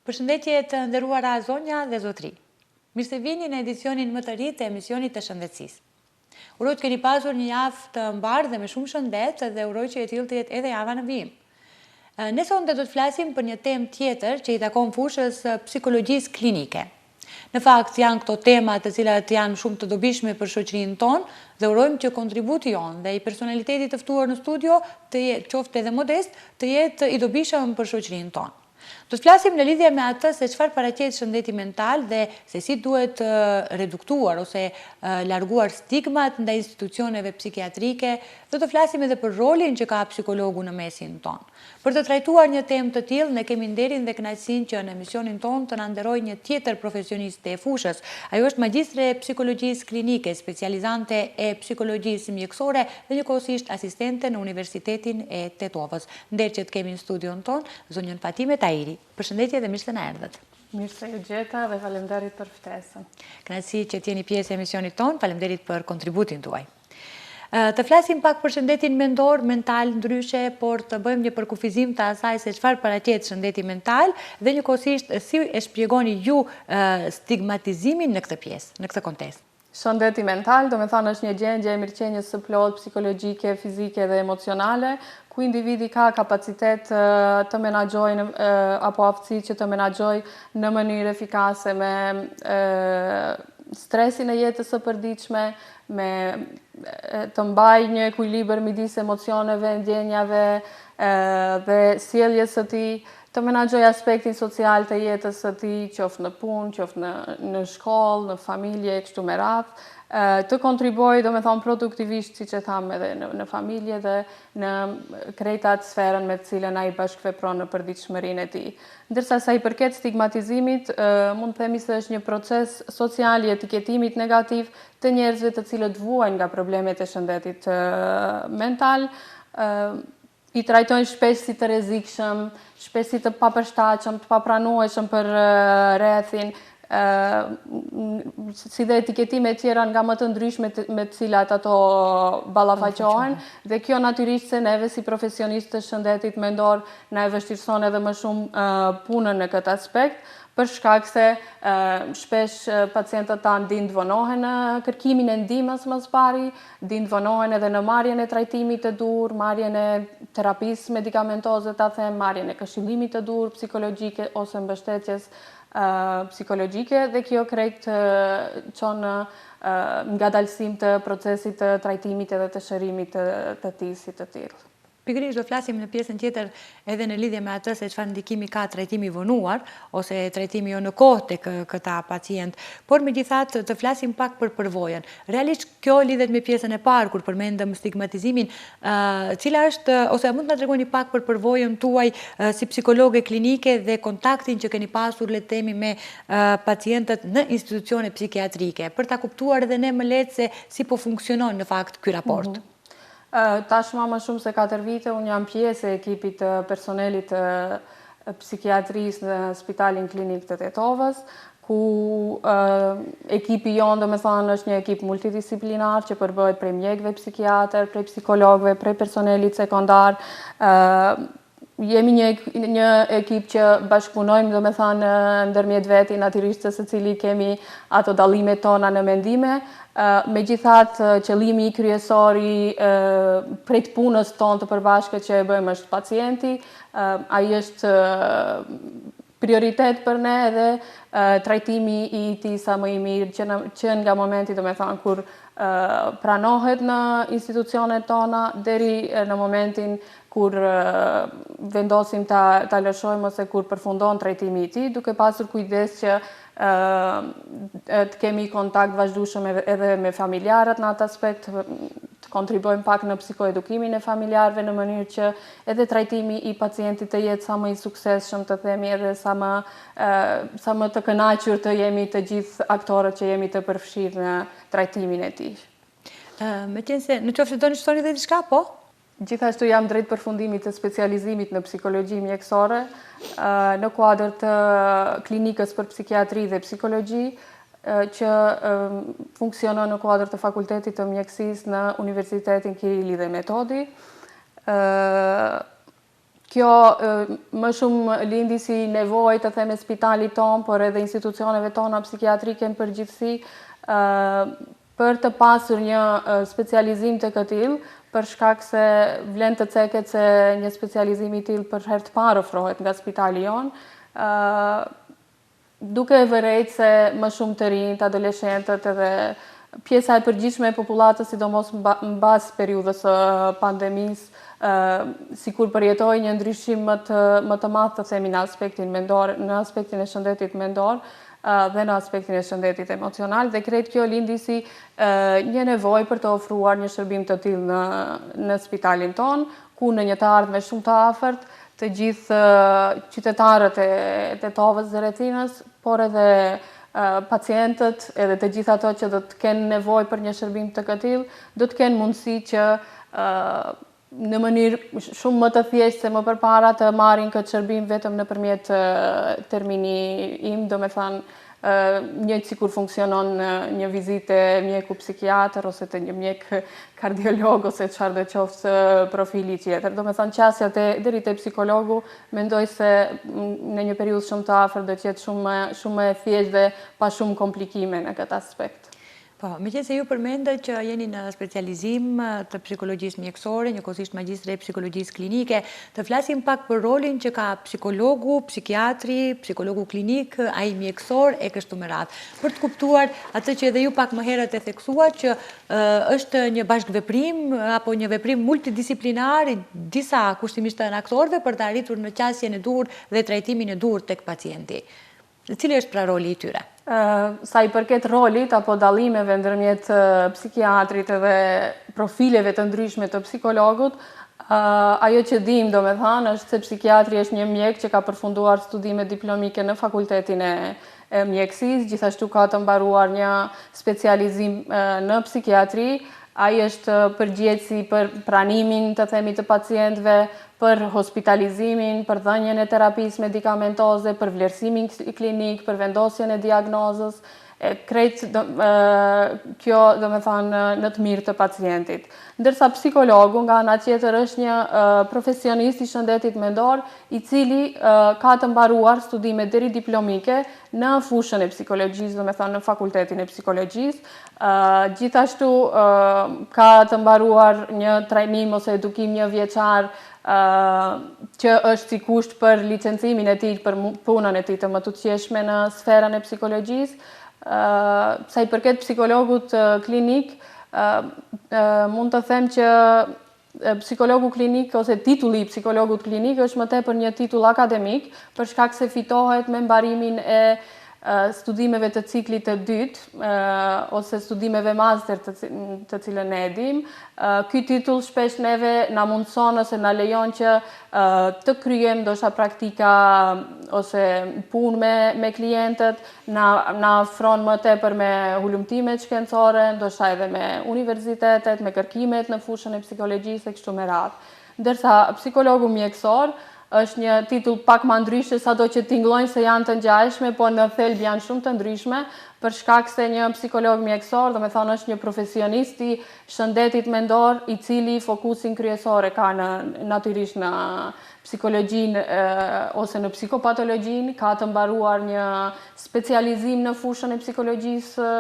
Përshëndetje të nderuara zonja dhe zotri. Mirë se vini në edicionin më të ri të emisionit të shëndetësisë. Uroj të keni pasur një javë të mbarë dhe me shumë shëndet dhe uroj që e tillë të jetë edhe java në vijim. Ne sonte do të flasim për një temë tjetër që i takon fushës psikologjisë klinike. Në fakt janë këto tema të cilat janë shumë të dobishme për shoqërinë tonë dhe urojmë që kontributi jonë dhe i personalitetit të ftuar në studio të jetë qoftë edhe modest, të jetë i dobishëm për shoqërinë tonë. Do të flasim në lidhje me atë se çfarë paraqet shëndeti mental dhe se si duhet reduktuar ose larguar stigmat ndaj institucioneve psikiatrike. Do të flasim edhe për rolin që ka psikologu në mesin tonë. Për të trajtuar një temë të tillë, ne kemi nderin dhe kënaqësinë që në emisionin tonë të na nderojë një tjetër profesioniste e fushës. Ajo është magjistre e psikologjisë klinike, specializante e psikologjisë mjekësore dhe njëkohësisht asistente në Universitetin e Tetovës. Nder që të kemi në studion tonë, zonjën Fatime Tahiri. Përshëndetje dhe mirë se na erdhët. Mirë se ju gjeta dhe faleminderit për ftesën. Kënaqësi që t'jeni pjesë e emisionit tonë, faleminderit për kontributin tuaj. Të flasim pak për shëndetin mendor, mental ndryshe, por të bëjmë një përkufizim të asaj se çfarë paraqet shëndeti mental dhe njëkohësisht si e shpjegoni ju stigmatizimin në këtë pjesë, në këtë kontest. Shëndeti mental, do me thënë, është një gjendje e mirëqenies së plot psikologjike, fizike dhe emocionale, ku individi ka kapacitet të menaxhojë apo aftësi që të menaxhojë në mënyrë efikase me stresin e jetës së përditshme, me të mbajë një ekuilibër midis emocioneve, ndjenjave dhe sjelljes së tij, të menaxhojë aspektin social të jetës së tij, qoftë në punë, qoftë në shkollë, në familje, kështu me radhë, të kontribuojë, do me thonë, produktivisht, siç e tham, edhe në familje dhe në krejt atë sferën me të cilën ai bashkëvepron në përditshmërinë e tij. Ndërsa sa i përket stigmatizimit, mund të themi se është një proces social i etiketimit negativ të njerëzve të cilët vuajnë nga problemet e shëndetit mental, i trajtojnë shpesh si të rrezikshëm, shpesh si të papërshtatshëm, të papranueshëm për rrethin, si dhe etiketime tjera nga më të ndryshme me të cilat ato ballafaqohen, dhe kjo natyrisht se neve si profesionistë të shëndetit mendor na e vështirëson edhe më shumë punën në këtë aspekt, për shkak se shpesh pacientët tanë din të vonohen në kërkimin e ndihmës më së pari, din të vonohen edhe në marrjen e trajtimit të dur, marrjen e terapisë medikamentoze, ta them, marrjen e këshillimit të dur psikologjike ose mbështetjes psikologjike, dhe kjo krejt çon në ngadalësim të procesit të trajtimit edhe të shërimit të tij si të tillë. Pikërisht do flasim në pjesën tjetër edhe në lidhje me atë se çfarë ndikimi ka trajtimi i vonuar ose trajtimi jo në kohë tek këta pacient, por megjithatë të flasim pak për përvojën. Realisht kjo lidhet me pjesën e parë kur përmendëm stigmatizimin, cila është ose mund të na tregoni pak për përvojën tuaj si psikologe klinike dhe kontaktin që keni pasur le të themi me pacientët në institucione psikiatrike, për ta kuptuar edhe ne më lehtë se si po funksionon në fakt ky raport. Tashmë më shumë se 4 vite, unë jam pjesë e ekipit të personelit të psikiatrisë në Spitalin Klinik të Tetovës, ku ekipi jonë, do me thënë, është një ekip multidisiplinar që përbëhet prej mjekëve psikiatër, prej psikologëve, prej personelit sekondar. Jemi një ekip që bashkëpunojmë, do me thënë, ndërmjet veti, natyrisht se secili kemi ato dallimet tona në mendime. Megjithatë, qëllimi i kryesori prej të punës tonë të përbashkët që e bëjmë është pacienti. Ai është prioritet për ne dhe trajtimi i tij sa më i mirë që nga momenti, do me thënë, kur pranohet në institucionet tona deri në momentin kur vendosim ta lëshojmë ose kur përfundon trajtimi i tij, duke pasur kujdes që të kemi kontakt vazhdueshëm edhe me familjarët në atë aspekt, të kontribuojmë pak në psikoedukimin e familjarëve në mënyrë që edhe trajtimi i pacientit të jetë sa më i suksesshëm, të themi, edhe sa më të kënaqur të jemi të gjithë aktorët që jemi të përfshirë në trajtimin e tij. Meqense në qoftë se doni të shtoni edhe diçka, po? Gjithashtu jam drejt përfundimit të specializimit në psikologji mjekësore në kuadër të klinikës për psikiatri dhe psikologji, që funksionon në kuadër të Fakultetit të Mjekësisë në Universitetin Kirili dhe Metodi. Kjo më shumë lindi si nevojë të theme spitalit tonë, por edhe institucioneve tona psikiatrike në përgjithësi, për të pasur një specializim të këtil, për shkak se vlen të ceket se një specializim i tillë për herë të parë ofrohet nga spitali jonë, duke e vërejtë se më shumë të rinjt, adoleshentët edhe pjesa e përgjithshme e popullatës, sidomos mbas periudhës së pandemisë, sikur përjetoi një ndryshim më të madh të themi në aspektin mendor, në aspektin e shëndetit mendor dhe në aspektin e shëndetit emocional, dhe krejt kjo lindi si një nevojë për të ofruar një shërbim të tillë në spitalin ton, ku në një të ardhme shumë të afërt të gjithë qytetarët e Tetovës dhe rrethinës, por edhe pacientët edhe të gjithë ato që do të kenë nevojë për një shërbim të këtill, do të kenë mundësi që në mënyrë shumë më të thjeshtë se më përpara të marrin këtë shërbim vetëm nëpërmjet termini im, do me thënë njëjtë sikur funksionon një vizitë mjeku psikiatër ose të një mjek kardiolog ose çfarë do qoftë profili tjetër. Do me thënë qasjat deri te psikologu, mendoj se në një periudhë shumë të afërt do të jetë shumë më e thjeshtë dhe pa shumë komplikime në këtë aspekt. Po, meqense ju përmendët që jeni në specializim të psikologjisë mjekësore, njëkohësisht magjistre e psikologjisë klinike, të flasim pak për rolin që ka psikologu, psikiatri, psikologu klinik, ai mjekësor e kështu me radhë. Për të kuptuar atë që edhe ju pak më herët e theksuat që është një bashkëveprim apo një veprim multidisiplinar i disa kushtimisht të aktorëve për të arritur në qasjen e dur dhe trajtimin e dur tek pacienti. Cili është pra roli i tyre? Sa i përket rolit apo dallimeve ndërmjet psikiatrit dhe profileve të ndryshme të psikologut, ajo që dim do me thënë është se psikiatri është një mjek që ka përfunduar studime diplomike në fakultetin e mjekësisë, gjithashtu ka të mbaruar një specializim në psikiatri. Ai është përgjegjësi për pranimin të themi të pacientëve, për hospitalizimin, për dhënien e terapisë medikamentoze, për vlerësimin klinik, për vendosjen e diagnozës, krejt kjo do me thënë në të mirë të pacientit. Ndërsa psikologu nga ana tjetër është një profesionist i shëndetit mendor i cili ka të mbaruar studime deri diplomike në fushën e psikologjisë, do me thënë në fakultetin e psikologjisë. Gjithashtu ka të mbaruar një trajnim ose edukim një vjeçar që është si kusht për licencimin e tij, për punën e tij të mëtutshme në sferën e psikologjisë. Sa i përket psikologut klinik, mund të them që psikologu klinik ose titulli i psikologut klinik është më tepër një titull akademik, për shkak se fitohet me mbarimin e studimeve të ciklit të dytë ose studimeve master të cilën ne e dim. Ky titull shpesh neve na mundson ose na lejon që të kryejmë ndoshta praktika ose punë me klientët, na afron më tepër me hulumtimet shkencore, ndoshta edhe me universitetet, me kërkimet në fushën e psikologjisë e kështu me radhë. Ndërsa psikologu mjekësor është një titull pak më ndryshe, sado që tingëllojnë se janë të ngjashme, por në thelb janë shumë të ndryshme, për shkak se një psikolog mjekësor, do me thonë është një profesionist i shëndetit mendor, i cili fokusin kryesor e ka natyrisht në psikologjinë ose në psikopatologjin, ka të mbaruar një specializim në fushën e psikologjisë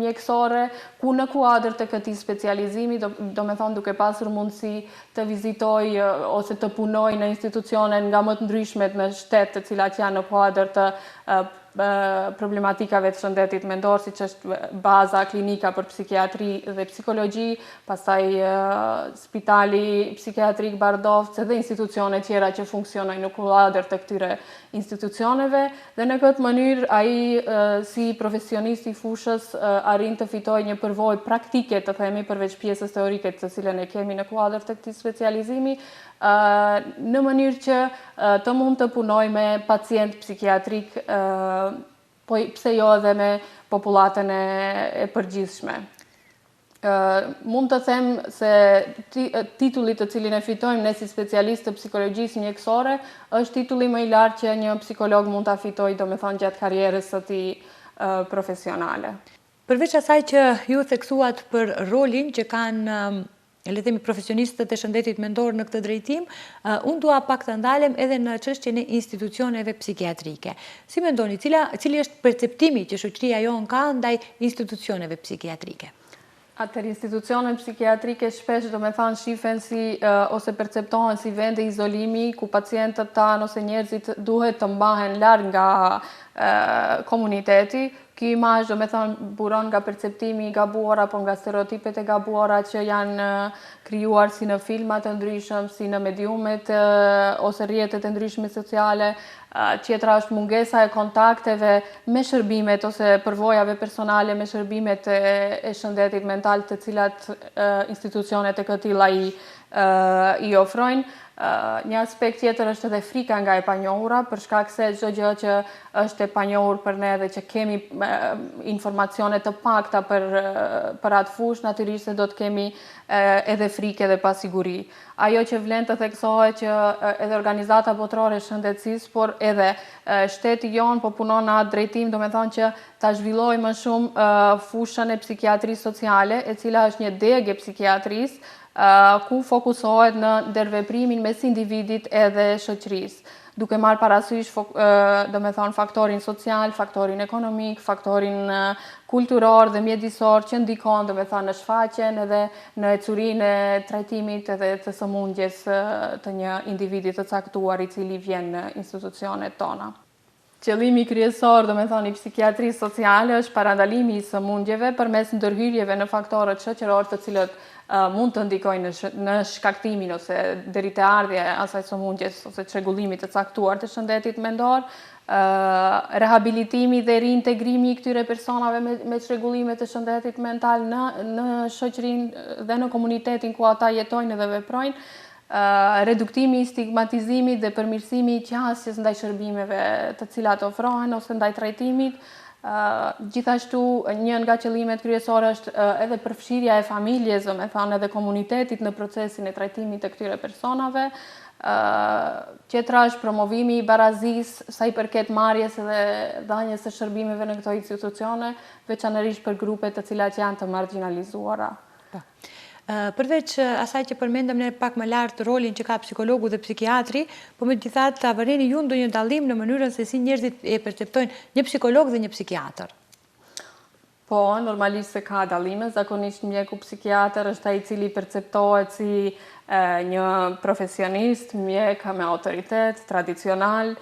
mjekësore, ku në kuadër të këtij specializimi, do me thonë duke pasur mundësi të vizitoj ose të punoj në institucione nga më të ndryshmet në shtet, të cilat janë në kuadër të problematikave të shëndetit mendor, siç është baza klinika për psikiatri dhe psikologji, pastaj Spitali Psikiatrik Bardovc dhe institucione tjera që funksionojnë në kuadër të këtyre institucioneve, dhe në këtë mënyrë ai si profesionist i fushës arrin të fitojë një përvojë praktike, të themi, përveç pjesës teorike të cilën e kemi në kuadër të këtij specializimi, në mënyrë që të mund të punoj me pacient psikiatrik, po pse jo edhe me popullatën e përgjithshme. Mund të them se titulli të cilin e fitojmë ne si specialist të psikologjisë mjekësore është titulli më i lartë që një psikolog mund ta fitojë, domethënë gjatë karrierës së tij profesionale. Përveç asaj që ju theksuat për rolin që kanë le të themi profesionistët e shëndetit mendor në këtë drejtim, unë dua pak të ndalem edhe në çështjen e institucioneve psikiatrike. Si mendoni, cili është perceptimi që shoqëria jonë ka ndaj institucioneve psikiatrike? Atër institucionet psikiatrike shpesh do me thanë shifen ose perceptohen si vende izolimi ku pacientët tanë ose njerëzit duhet të mbahen larg nga komuniteti. Ky imazh do me thonë buron nga perceptimi i gabuar apo nga stereotipet e gabuara që janë krijuar si në filmat të ndryshëm, si në mediumet ose rrjetet e ndryshme sociale. Tjetra është mungesa e kontakteve me shërbimet ose përvojave personale me shërbimet e shëndetit mental të cilat institucionet e këtilla i ofrojnë. Një aspekt tjetër është edhe frika nga e panjohura, për shkak se çdo gjë që është e panjohur për ne dhe që kemi informacione të pakta për atë fushë, natyrisht se do të kemi edhe frikë dhe pasiguri. Ajo që vlen të theksohet që edhe Organizata Botërore e Shëndetësisë, por edhe shteti jon po punon në atë drejtim, do me thonë që ta zhvillojë më shumë fushën e psikiatrisë sociale, e cila është një degë e psikiatrisë, ku fokusohet në ndërveprimin mes individit edhe shoqërisë, duke marrë parasysh do me thonë faktorin social, faktorin ekonomik, faktorin kulturor dhe mjedisor që ndikon do me thonë në shfaqjen edhe në ecurinë e trajtimit edhe të sëmundjes të një individi të caktuar i cili vjen në institucionet tona. Qëllimi kryesor, do me thonë, i psikiatrisë sociale është parandalimi i sëmundjeve përmes ndërhyrjeve në faktorët shoqëror të cilët mund të ndikojnë në shkaktimin ose deri te ardhja e asaj sëmundjes ose çrregullimit të caktuar të shëndetit mendor, rehabilitimi dhe reintegrimi i këtyre personave me çrregullime të shëndetit mental në shoqërinë dhe në komunitetin ku ata jetojnë dhe veprojnë, reduktimi i stigmatizimit dhe përmirësimi i qasjes ndaj shërbimeve të cilat ofrohen ose ndaj trajtimit. Gjithashtu, një nga qëllimet kryesore është edhe përfshirja e familjes, do me thënë edhe komunitetit në procesin e trajtimit të këtyre personave. Tjetra është promovimi i barazisë sa i përket marrjes dhe dhënies së shërbimeve në këto institucione, veçanërisht për grupe të cilat janë të marginalizuara. Përveç asaj që përmendëm ne pak më lart rolin që ka psikologu dhe psikiatri, po megjithatë ta vëreni ju ndonjë dallim në mënyrën se si njerëzit e perceptojnë një psikolog dhe një psikiatër? Po, normalisht se ka dallime, zakonisht mjeku psikiatër është ai i cili perceptohet si një profesionist, mjek me autoritet, tradicional,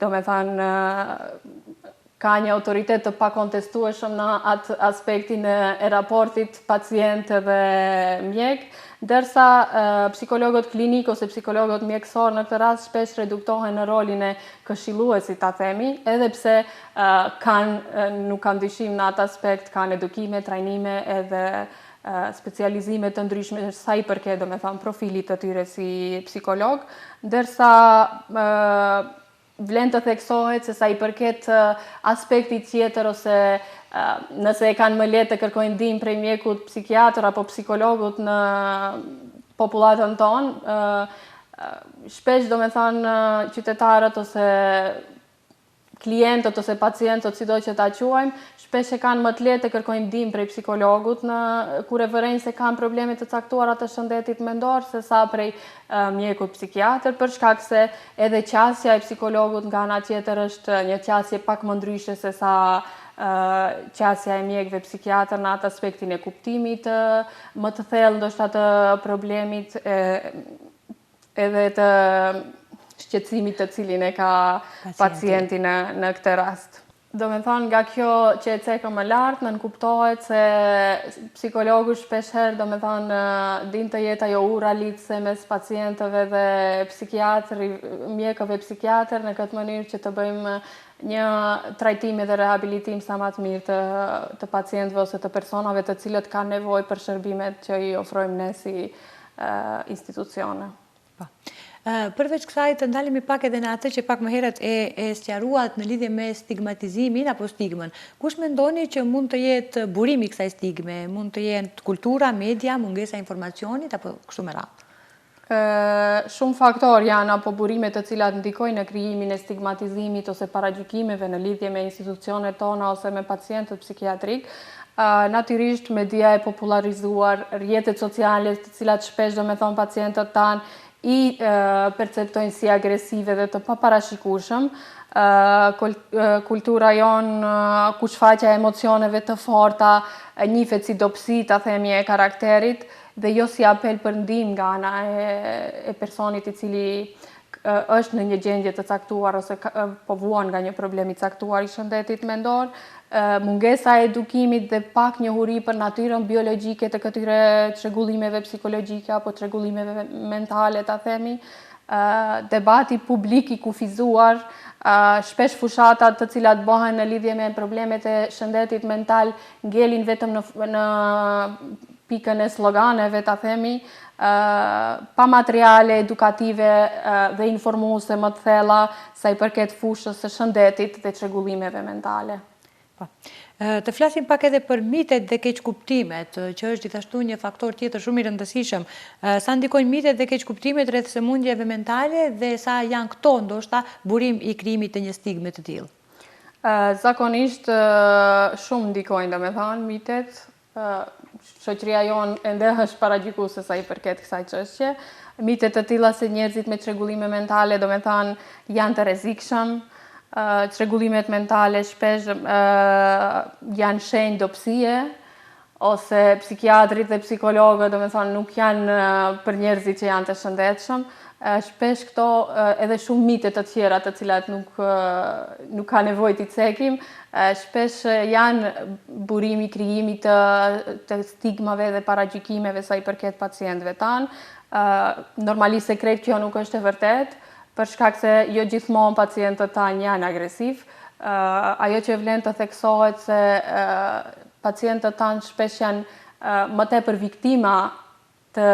do me thënë ka një autoritet të pakontestueshëm në atë aspektin e raportit pacient dhe mjek, ndërsa psikologët klinik ose psikologët mjekësor në këtë rast shpesh reduktohen në rolin e këshilluesit, ta themi, edhe pse nuk kanë dyshim në atë aspekt, kanë edukime, trajnime edhe specializime të ndryshme sa i përket, do me thënë, profilit të tyre si psikolog, ndërsa vlen të theksohet se sa i përket aspektit tjetër ose nëse e kanë më lehtë të kërkojnë ndihmë prej mjekut psikiatër apo psikologut në popullatën tonë, shpesh do me thënë qytetarët ose klientët ose pacientët, sido që ta quajmë, shpesh e kanë më të lehtë të kërkojnë ndihmë prej psikologut kur e vërejnë se kanë probleme të caktuara të shëndetit mendor, se sa prej mjekut psikiatër, për shkak se edhe qasja e psikologut nga ana tjetër është një qasje pak më ndryshe se sa qasja e mjekëve psikiatër në atë aspektin e kuptimit më të thellë ndoshta të problemit edhe të shqetësimit të cilin e ka pacienti në këtë rast. Do me thonë nga kjo që e cekëm më lartë, nënkuptohet se psikologu shpesher do me thonë din të jetë ajo ura lidhse mes pacientëve dhe mjekëve psikiatër në këtë mënyrë që të bëjmë një trajtim dhe rehabilitim sa më të mirë të pacientëve ose të personave të cilët kanë nevojë për shërbimet që i ofrojmë ne si institucione. Përveç kësaj të ndalemi pak edhe në atë që pak më herët e sqaruat në lidhje me stigmatizimin apo stigmën. Kush mendoni që mund të jetë burimi i kësaj stigme? Mund të jetë kultura, media, mungesa e informacionit apo kështu me radhë? Shumë faktor janë apo burime të cilat ndikojnë në krijimin e stigmatizimit ose paragjykimeve në lidhje me institucionet tona ose me pacientët psikiatrik. Natyrisht media e popularizuar, rrjetet sociale të cilat shpesh domethënë pacientët tanë i perceptojnë si agresive dhe të paparashikueshëm. Kultura jonë ku shfaqja e emocioneve të forta njihet si dobësi, ta themi, e karakterit dhe jo si apel për ndihmë nga ana e personit i cili është në një gjendje të caktuar ose po vuan nga një problem i caktuar i shëndetit mendor. Mungesa e edukimit dhe pak njohuri për natyrën biologjike të këtyre çrregullimeve psikologjike apo çrregullimeve mentale, ta themi. Debati publik i kufizuar, shpesh fushatat të cilat bëhen në lidhje me problemet e shëndetit mental ngelin vetëm në pikën e sloganeve, ta themi, pa materiale edukative dhe informuese më të thella sa i përket fushës së shëndetit dhe çrregullimeve mentale. Të flasim pak edhe për mitet dhe keqkuptimet, që është gjithashtu një faktor tjetër shumë i rëndësishëm. Sa ndikojnë mitet dhe keqkuptimet rreth sëmundjeve mentale dhe sa janë këto ndoshta burim i krijimit të një stigme të tillë? Zakonisht shumë ndikojnë, domethënë, mitet. Shoqëria jonë ende është paragjykuese sa i përket kësaj çështje. Mitet të tilla se njerëzit me çrregullime mentale, domethënë, janë të rrezikshëm. Çrregullimet mentale shpesh janë shenjë dobësie ose psikiatrit dhe psikologët, domethënë, nuk janë për njerëzit që janë të shëndetshëm. Shpesh këto edhe shumë mite të tjera të cilat nuk ka nevojë t'i cekim, shpesh janë burimi krijimi të stigmave dhe paragjykimeve sa i përket pacientëve tanë. Normalisht se krejt kjo nuk është e vërtet, për shkak se jo gjithmonë pacientët tanë janë agresiv. Ajo që vlen të theksohet se pacientët tanë shpesh janë më tepër viktima të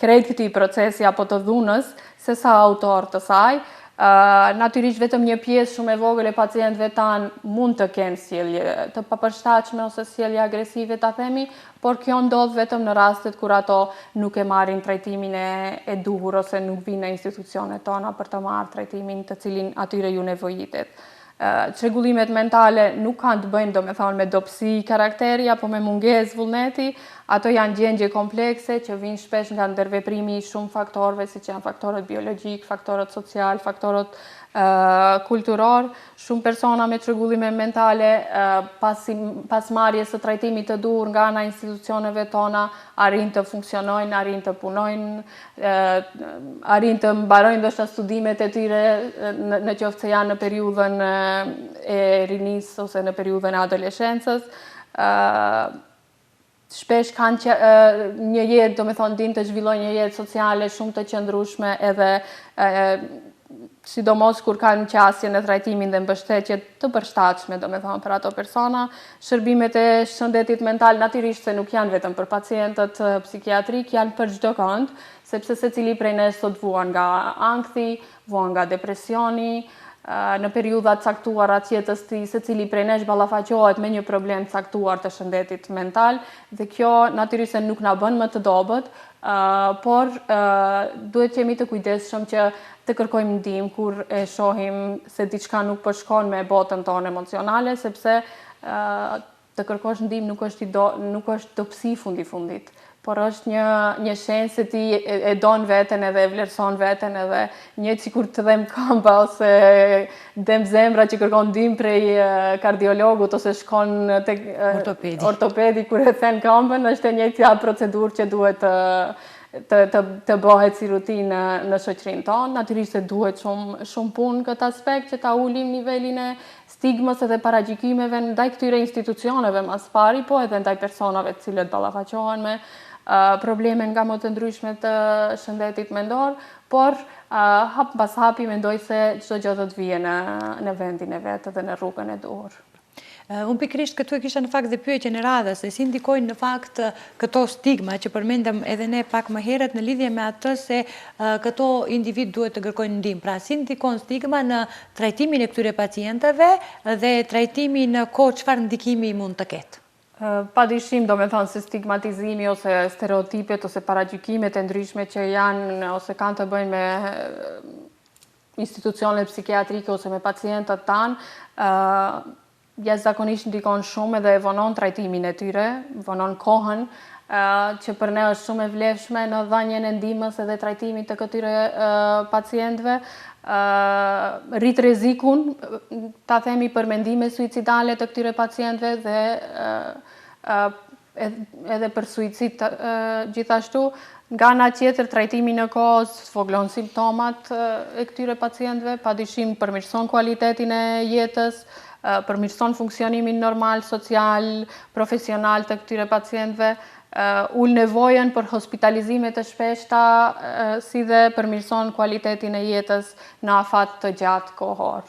krejt këtij procesi apo të dhunës se sa autor të saj. Natyrisht vetëm një pjesë shumë e vogël e pacientëve tanë mund të kenë sjellje të papërshtatshme ose sjellje agresive, ta themi, por kjo ndodh vetëm në rastet kur ato nuk e marrin trajtimin e duhur ose nuk vinë në institucionet tona për të marrë trajtimin të cilin atyre ju nevojitet. Çrregullimet mentale nuk kanë të bëjnë domethënë me dobësi karakteri apo me mungesë vullneti, ato janë gjendje komplekse që vijnë shpesh nga ndërveprimi i shumë faktorëve, siç janë faktorët biologjik, faktorët social, faktorët kulturor. Shumë persona me çrregullime mentale pas marrjes së trajtimit të duhur nga ana e institucioneve tona arrin të funksionojnë, arrin të punojnë, arrin të mbarojnë ndoshta studimet e tyre në qoftë se janë në periudhën e rinisë ose në periudhën e adoleshencës. Shpesh kanë një jetë, domethënë din të zhvillojnë një jetë sociale shumë të qëndrueshme edhe sidomos kur kanë qasje në trajtimin dhe mbështetje të përshtatshme, domethënë për ato persona. Shërbimet e shëndetit mental natyrisht se nuk janë vetëm për pacientët psikiatrik, janë për çdo kënd, sepse secili prej nesh sot vuan nga ankthi, vuan nga depresioni. Në periudhat caktuara të jetës tij, secili prej nesh ballafaqohet me një problem caktuar të shëndetit mental dhe kjo natyrisht se nuk na bën më të dobët, por duhet që jemi të kujdesshëm që të kërkojmë ndihmë kur e shohim se diçka nuk po shkon me botën tonë emocionale, sepse të kërkosh ndihmë nuk është dobësi fundi fundit, por është një shenjë se ti e don veten edhe e vlerëson veten edhe njëjtë sikur të dhem këmba ose dem zemra që kërkon ndihmë prej kardiologut ose shkon tek ortopedi kur e then këmbën, është e njëjtja procedurë që duhet të bëhet si rutinë në shoqërinë tonë. Natyrisht se duhet shumë punë në këtë aspekt që ta ulim nivelin e stigmës edhe paragjykimeve ndaj këtyre institucioneve mas pari, po edhe ndaj personave të cilët ballafaqohen me probleme nga më të ndryshme të shëndetit mendor, por hap pas hapi mendoj se çdo gjë do të vijë në vendin e vet dhe në rrugën e duhur. Unë pikërisht këtu e kisha në fakt dhe pyetjen e radhës, se si ndikojnë në fakt këto stigma që përmendëm edhe ne pak më herët në lidhje me atë se këto individ duhet të kërkojnë ndihmë. Pra, si ndikon stigma në trajtimin e këtyre pacientëve dhe trajtimin ko çfarë ndikimi mund të ketë? Pa dyshim, do me thonë, se stigmatizimi ose stereotipet ose paragjykimet e ndryshme që janë ose kanë të bëjnë me institucionet psikiatrike ose me pacientët tanë, jashtëzakonisht ndikon shumë edhe e vonon trajtimin e tyre, vonon kohën, që për ne është shumë e vlefshme në dhënien e ndihmës edhe trajtimit të këtyre pacientëve, rrit rrezikun, ta themi, për mendime suicidale të këtyre pacientëve dhe edhe për suicid gjithashtu. Nga ana tjetër, trajtimi në kohë sfoglon simptomat e këtyre pacientëve, padyshim përmirëson cilësinë e jetës, përmirëson funksionimin normal, social, profesional të këtyre pacientëve, ul nevojën për hospitalizime të shpeshta, si dhe përmirëson cilësinë e jetës në afat të gjatë kohor.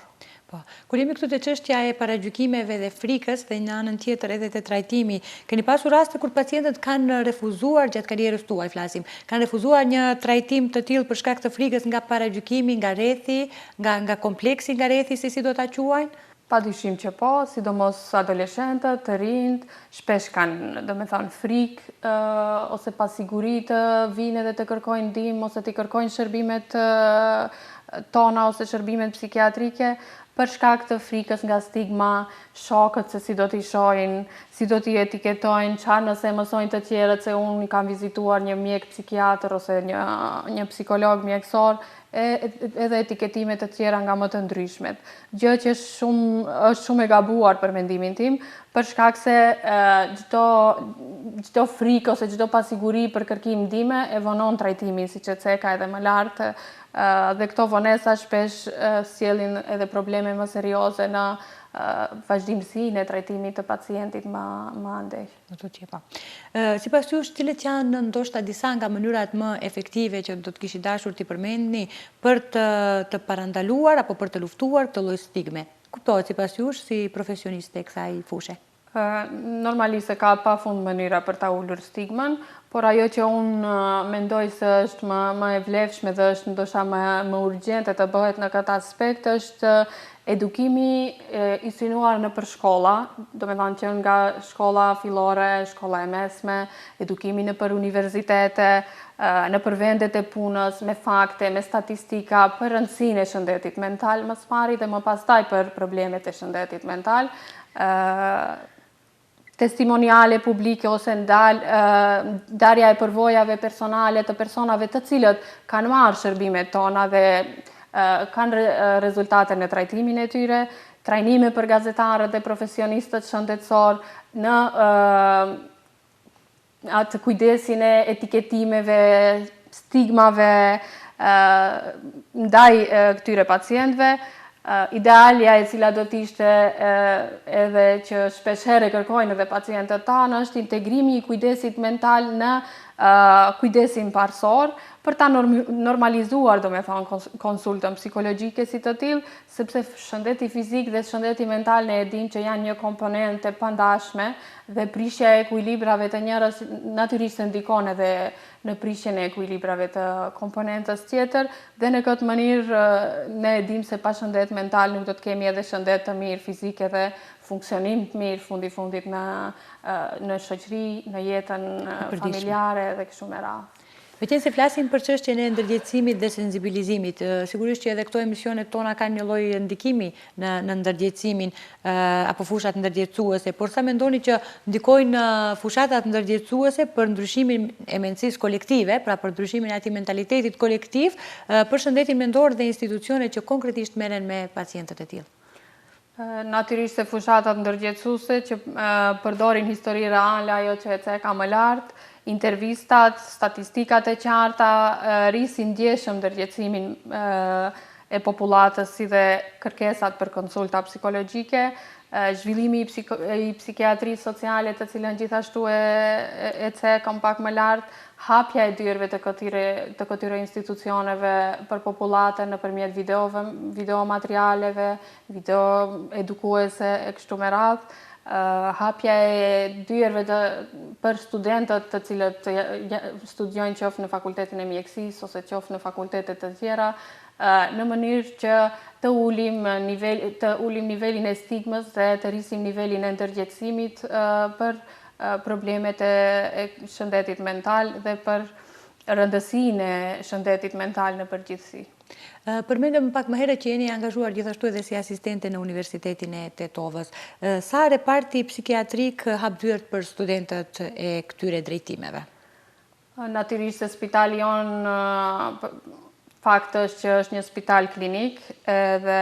Po, kur jemi këtu te çështja e paragjykimeve dhe frikës dhe në anën tjetër edhe të trajtimi, keni pasur raste kur pacientët kanë refuzuar gjatë karrierës tuaj, flasim, kanë refuzuar një trajtim të tillë për shkak të frikës nga paragjykimi, nga rrethi, nga kompleksi nga rrethi, se si do ta quajnë? Padyshim që po, sidomos adoleshentët, të rinjt, shpesh kanë, do me thonë, frikë ose pasiguri të vinë edhe të kërkojnë ndihmë ose të kërkojnë shërbimet tona ose shërbimet psikiatrike, për shkak të frikës nga stigma, shokët se si do t'i shohin, si do t'i etiketojnë, çfarë nëse mësojnë të tjerët se unë kam vizituar një mjek psikiatër ose një psikolog mjekësor, edhe etiketimet të tjera nga më të ndryshmet. Gjë që është shumë e gabuar për mendimin tim, për shkak se çdo frikë ose çdo pasiguri për kërkim ndihme e vonon trajtimin, siç e ceka edhe më lart, dhe këto vonesa shpesh sjellin edhe probleme më serioze në vazhdimsinë e trajtimit të pacientit më andej. Sipas jush, cilat janë ndoshta disa nga mënyrat më efektive që do të kishit dashur t'i përmendni për të parandaluar apo për të luftuar këtë lloj stigme? Kuptohet sipas jush si profesioniste e kësaj fushe? Normalisht se ka pafund mënyra për ta ulur stigmën, por ajo që unë mendoj se është më e vlefshme dhe është ndoshta më urgjente të bëhet në këtë aspekt është edukimi i synuar nëpër shkolla, do me thënë që nga shkolla fillore, shkolla e mesme, edukimi nëpër universitete, nëpër vendet e punës, me fakte, me statistika për rëndësinë e shëndetit mental më së pari dhe më pastaj për problemet e shëndetit mental. Testimoniale publike ose ndarja e përvojave personale të personave të cilët kanë marrë shërbimet tona dhe kanë rezultate në trajtimin e tyre, trajnime për gazetarët dhe profesionistët shëndetësor në atë kujdesin e etiketimeve, stigmave ndaj këtyre pacientëve. Idealja e cila do t'ishte edhe që shpesh herë kërkojnë edhe pacientët tanë është integrimi i kujdesit mental në kujdesin parsor për ta normalizuar, do me thonë, konsultën psikologjike si të tillë, sepse shëndeti fizik dhe shëndeti mental ne e dim që janë një komponent e pandashme dhe prishja e ekuilibrave të njerëz natyrisht se ndikon edhe në prishjen e ekuilibrave të komponentës tjetër dhe në këtë mënyrë ne e dim se pa shëndet mental nuk do të kemi edhe shëndet të mirë fizik edhe funksionim të mirë fundit në shoqëri, në jetën familjare dhe kështu me radhë. Meqen se flasim për çështjen e ndërgjegjësimit dhe sensibilizimit, sigurisht që edhe këto emisionet tona kanë një lloj ndikimi në ndërgjegjësimin apo fushat ndërgjegjësuese, por sa mendoni që ndikojnë fushatat ndërgjegjësuese për ndryshimin e mendësisë kolektive, pra për ndryshimin e atij mentalitetit kolektiv, për shëndetin mendor dhe institucionet që konkretisht merren me pacientët e tillë? Natyrisht se fushatat ndërgjegjësuese që përdorin histori reale, ajo që e ceka më lart, intervistat, statistikat e qarta rrisin ndjeshëm ndërgjegjësimin e popullatës si dhe kërkesat për konsulta psikologjike, zhvillimi i psikiatrisë sociale të cilën gjithashtu e cekëm pak më lart, hapja e dyerve të këtyre institucioneve për popullatën nëpërmjet videomaterialeve, video edukuese e kështu me radhë, hapja e dyerve për studentët të cilët studiojnë qoftë në fakultetin e mjekësisë ose qoftë në fakultete të tjera, në mënyrë që të ulim nivelin e stigmës dhe të rrisim nivelin e ndërgjegjësimit për problemet e shëndetit mental dhe për rëndësinë e shëndetit mental në përgjithësi. Përmendëm pak më herët që jeni angazhuar gjithashtu edhe si asistente në Universitetin e Tetovës. Sa reparti psikiatrik hap dyert për studentët e këtyre drejtimeve? Natyrisht se spitali jonë fakt është që është një spital klinik dhe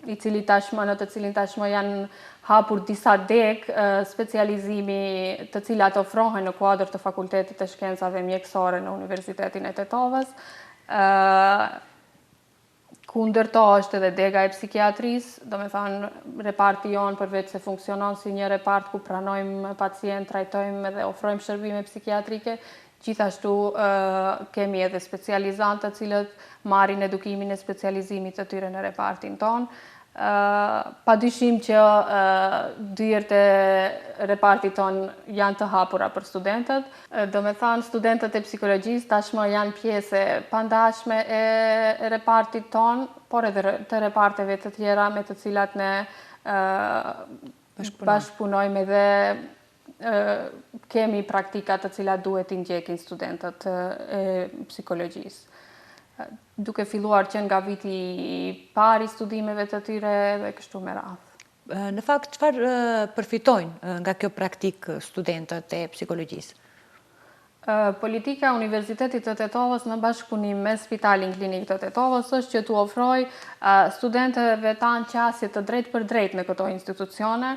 në të cilin tashmë janë hapur disa deg specializimi të cilat ofrohen në kuadër të Fakultetit të Shkencave Mjekësore në Universitetin e Tetovës. Ku ndërto është edhe dega e psikiatrisë, do me thënë reparti jonë përveç se funksionon si një repart ku pranojmë pacient, trajtojmë dhe ofrojmë shërbime psikiatrike, gjithashtu kemi edhe specializantë të cilët marrin edukimin e specializimit të tyre në repartin tonë. Padyshim që dyert e repartit tonë janë të hapura për studentët. Do me thënë, studentët e psikologjisë tashmë janë pjesë pandashme e repartit tonë, por edhe të reparteve të tjera me të cilat ne bashkëpunojmë dhe kemi praktika të cilat duhet t'i ndjekin studentët e psikologjisë. Duke filluar që nga viti I parë I studimeve të tyre dhe kështu me radhë. Në fakt, çfarë përfitojnë nga kjo praktikë studentët e psikologjisë? Politika e Universitetit të Tetovës në bashkëpunim me Spitalin Klinik të Tetovës është që t'u ofroj studentëve tanë qasje të drejt për drejt në këto institucione,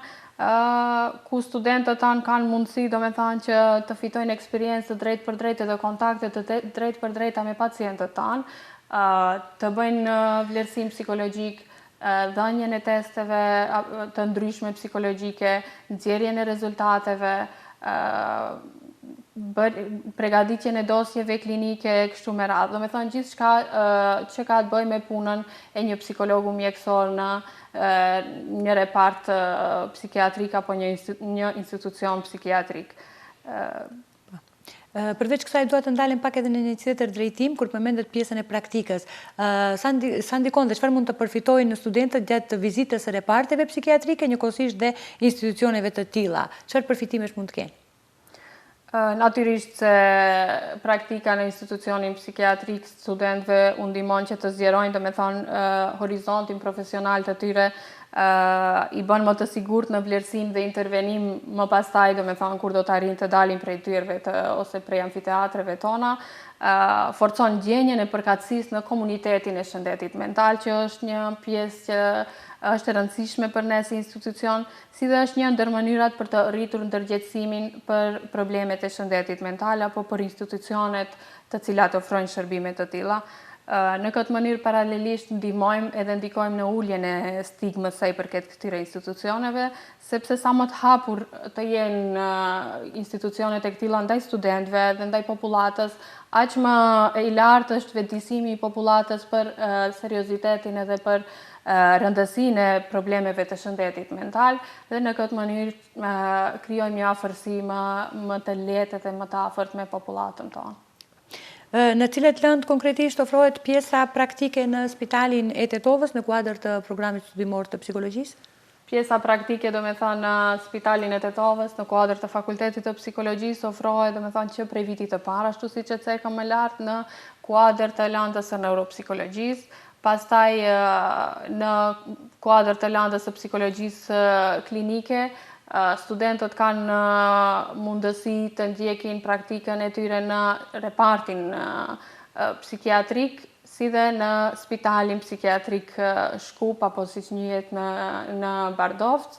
ku studentët tanë kanë mundësi, do me thanë që të fitojnë eksperiencë të drejt për drejt dhe kontakte të drejt për drejta me pacientët tanë, të bëjnë vlerësim psikologjik, dhënien e testeve të ndryshme psikologjike, nxjerrjen e rezultateve, pregaditjen e dosjeve klinike kështu me radhë. Do me thënë gjithçka që ka të bëjë me punën e një psikologu mjekësor në një repart psikiatrik apo një institucion psikiatrik. Përveç kësaj dua të ndalem pak edhe në një tjetër drejtim kur përmendet pjesën e praktikës. Sa ndikon dhe çfarë mund të përfitojnë studentët gjatë vizitës së reparteve psikiatrike, njëkohësisht dhe institucioneve të tilla? Çfarë përfitimesh mund të kenë? Natyrisht se praktika në institucionin psikiatrik studentëve u ndihmon që të zgjerojnë, do me thonë, horizontin profesional të tyre, I bën më të sigurt në vlerësim dhe intervenim më pastaj, do me thonë, kur do të arrijnë të dalin prej dyreve ose prej amfiteatreve tona, forcon ndjenjen e përkatësisë në komunitetin e shëndetit mental, që është një pjesë që është e rëndësishme për ne si institucion, si dhe është një ndër mënyrat për të rritur ndërgjegjësimin për problemet e shëndetit mental apo për institucionet të cilat ofrojnë shërbime të tilla. Në këtë mënyrë paralelisht ndihmojmë edhe ndikojmë në uljen e stigmës sa I përket këtyre institucioneve, sepse sa më të hapur të jenë institucionet e këtilla ndaj studentëve dhe ndaj popullatës, aq më I lartë është vetëdijsimi I popullatës për seriozitetin edhe për rëndësinë e problemeve të shëndetit mental dhe në këtë mënyrë krijojmë një afërsi më të lehtë dhe më të afërt me popullatën tonë. Në cilat lëndë konkretisht ofrohet pjesa praktike në Spitalin e Tetovës në kuadër të programit studimor të psikologjisë? Pjesa praktike, do me thënë, në Spitalin e Tetovës në kuadër të Fakultetit të Psikologjisë ofrohet, do me thënë, që prej vitit të parë, ashtu si që cekëm më lartë në kuadër të landës së neuropsikologjisë, pastaj në kuadër të landës së psikologjisë klinike, studentët kanë mundësi të ndjekin praktikën e tyre në repartin psikiatrik, si dhe në Spitalin Psikiatrik Shkup, apo siç njihet në Bardovc.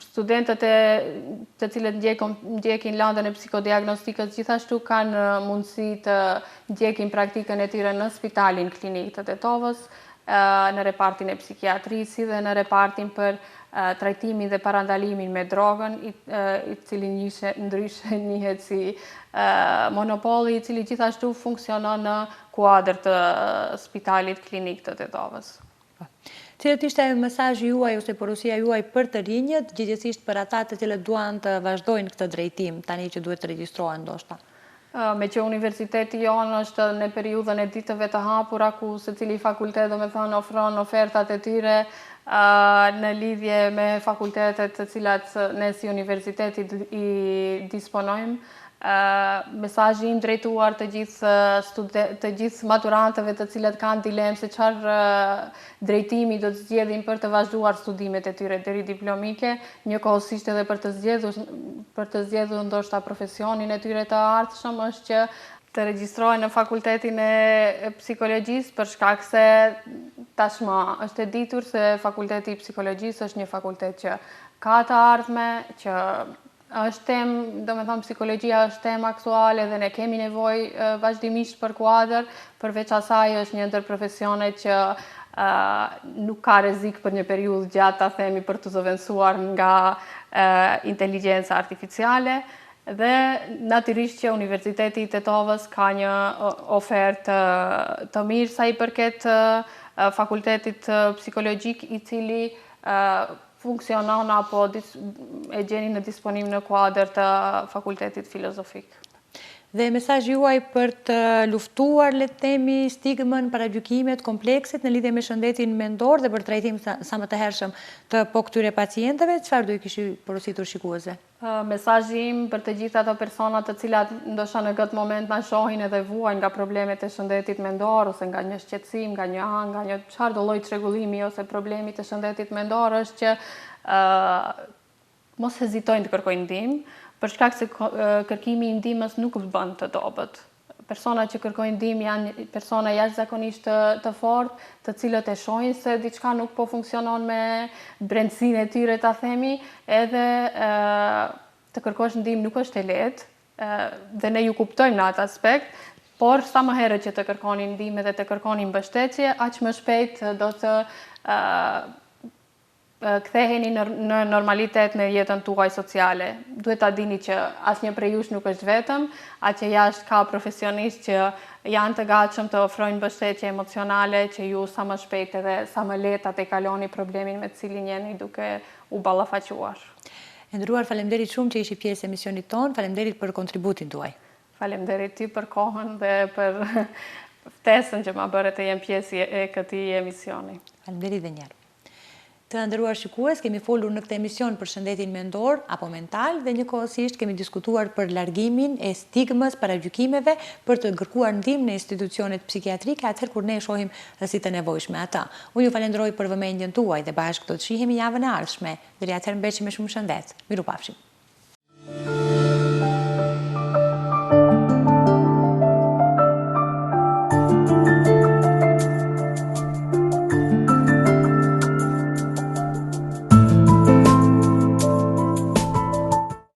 Studentët të cilët ndjekin landën e psikodiagnostikës gjithashtu kanë mundësi të ndjekin praktikën e tyre në Spitalin Klinik të Tetovës, në repartin e psikiatrisë, si dhe në repartin për trajtimin dhe parandalimin me drogën, I cili ndryshe njihet si monopoli, I cili gjithashtu funksionon në kuadër të Spitalit Klinik të Tetovës. Cilat ishte mesazhi juaj ose porosia juaj për të rinjët, gjithsesi për ata të cilët duan të vazhdojnë këtë drejtim, tani që duhet të regjistrohen ndoshta? Me që universiteti jonë është në periudhën e ditëve të hapura, ku secili fakultet ofron ofertat e tyre në lidhje me fakultetet të cilat ne si universiteti i disponojmë. Mesazhi im drejtuar të gjithë maturantëve të cilat kanë dilemë se çfarë drejtimi do të zgjedhin për të vazhduar studimet e tyre deri diplomike, njëkohësisht edhe për të zgjedhur ndoshta profesionin e tyre të ardhshëm, është që të regjistrohen në fakultetin e psikologjisë, për shkak se tashmë është e ditur se fakulteti i psikologjisë është një fakultet që ka të ardhme, që është temë, do me thonë, psikologjia është temë aktuale dhe ne kemi nevojë vazhdimisht për kuadër, përveç asaj është një ndër profesionet që nuk ka rrezik për një periudhë gjatë, ta themi, për të zëvendësuar nga inteligjenca artificiale. Dhe natyrisht që Universiteti i Tetovës ka një ofertë të mirë sa i përket fakultetit psikologjik, i cili funksionon apo e gjeni në disponim në kuadër të fakultetit filozofik. Dhe mesazhi juaj për të luftuar, le të themi, stigmën, paragjykimet komplekset në lidhje me shëndetin mendor dhe për trajtim sa më të hershëm të këtyre pacientëve, çfarë do i kish porositur shikuesve? Mesazhi im për të gjithë ato persona të cilat ndoshta në këtë moment na shohin edhe vuajnë nga problemet e shëndetit mendor ose nga një shqetësim, nga një ankë, nga një çfarëdo lloj çrregullimi ose problemi të shëndetit mendor, është që mos hezitojnë të kërkojnë ndihmë, për shkak se kërkimi i ndihmës nuk bën të dobët. Personat që kërkojnë ndihmë janë persona jashtëzakonisht të fortë, të cilët e shohin se diçka nuk po funksionon me brendësinë e tyre, ta themi, edhe të kërkosh ndihmë nuk është e lehtë, dhe ne ju kuptojmë në atë aspekt, por sa më herët që të kërkoni ndihmë dhe të kërkoni mbështetje, aq më shpejt do të ktheheni në normalitet në jetën tuaj sociale. Duhet ta dini që asnjë prej jush nuk është vetëm, që jashtë ka profesionistë që janë të gatshëm të ofrojnë mbështetje emocionale, që ju sa më shpejt edhe sa më lehtë të kaloni problemin me të cilin jeni duke u ballafaquar. Nderuar, faleminderit shumë që ishi pjesë e emisionit ton, faleminderit për kontributin tuaj. Faleminderit ty për kohën dhe për ftesën që ma bëre të jem pjesë e këtij emisioni. Faleminderit dhe njëherë. Të nderuar shikues, kemi folur në këtë emision për shëndetin mendor apo mental dhe njëkohësisht kemi diskutuar për largimin e stigmës, paragjykimeve për të kërkuar ndihmë në institucionet psikiatrike atëherë kur ne e shohim si të nevojshme ata. Unë ju falenderoj për vëmendjen tuaj dhe bashkë do të shihemi javën e ardhshme. Deri atëherë mbështemi me shumë shëndet. Mirupafshim.